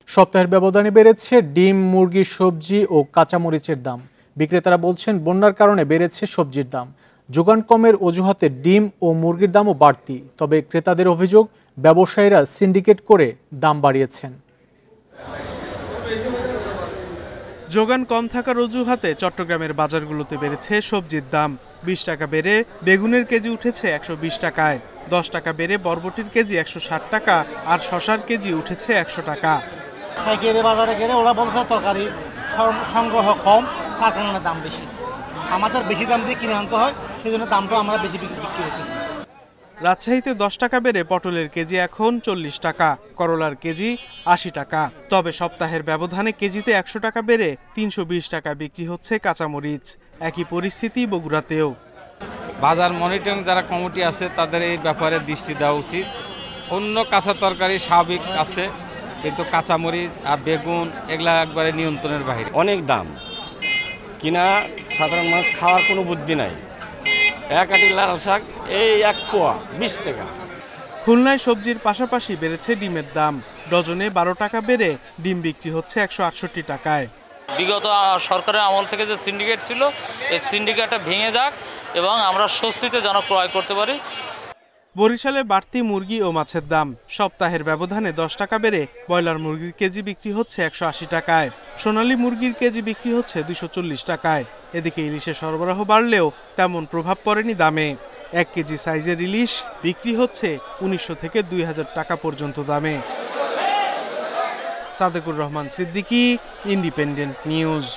সপ্তাহের ব্যবধানে বেড়েছে ডিম, মুরগি, সবজি ও কাঁচামরিচের দাম। বিক্রেতারা বলছেন বন্যার কারণে বেড়েছে সবজির দাম। যোগান কমের অজুহাতে ডিম ও মুরগির দামও বাড়তি। তবে ক্রেতাদের অভিযোগ, ব্যবসায়ীরা সিন্ডিকেট করে দাম বাড়িয়েছেন। যোগান কম থাকার অজুহাতে চট্টগ্রামের বাজারগুলোতে বেড়েছে সবজির দাম। 20 টাকা বেড়ে বেগুনের কেজি উঠেছে 120 টাকায়, 10 টাকা বেড়ে বরবটির কেজি 160 টাকা, আর শশার কেজি উঠেছে 100 টাকা। বাজারে গেলে ওরা বলছে তরকারি সংগ্রহ কম, তার কারণে দাম বেশি। আমাদের বেশি দাম দিয়ে কিনে আনতে হয়, সেই জন্য দামটা আমরা বেশি বিক্রি করতেছি। রাজশাহীতে 10 টাকা বেড়ে পটলের কেজি এখন 40 টাকা, করলার কেজি 80 টাকা। তবে সপ্তাহের ব্যবধানে কেজিতে 100 টাকা বেড়ে 320 টাকা বিক্রি হচ্ছে কাঁচামরিচ। একই পরিস্থিতি বগুড়াতেও। বাজার মনিটরিং যারা কমিটি আছে তাদের এই ব্যাপারে দৃষ্টি দেওয়া উচিত। অন্য কাঁচা তরকারি স্বাভাবিক আছে, কিন্তু কাঁচামরিচ আর বেগুন এগুলা একবারে নিয়ন্ত্রণের বাইরে। অনেক দাম, কিনা সাধারণ মানুষ খাওয়ার কোনো বুদ্ধি নাই। এক আটি লাল শাক এই 1 পোয়া 20 টাকা। খুলনায় সবজির পাশাপাশি বেড়েছে ডিমের দাম। ডজনে 12 টাকা বেড়ে ডিম বিক্রি হচ্ছে 168 টাকায়। বিগত সরকারের আমল থেকে যে সিন্ডিকেট ছিল, এই সিন্ডিকেটটা ভেঙে যাক এবং আমরা স্বস্তিতে যেন ক্রয় করতে পারি। বরিশালে বাড়তি মুরগি ও মাছের দাম। সপ্তাহের ব্যবধানে 10 টাকা বেড়ে ব্রয়লার মুরগির কেজি বিক্রি হচ্ছে 180 টাকায়, সোনালী মুরগির কেজি বিক্রি হচ্ছে 240 টাকায়। এদিকে ইলিশের সরবরাহ বাড়লেও তেমন প্রভাব পড়েনি দামে। 1 কেজি সাইজের ইলিশ বিক্রি হচ্ছে 1900 থেকে 2000 টাকা পর্যন্ত দামে। Sadequr Rahman Siddiqui, independent news.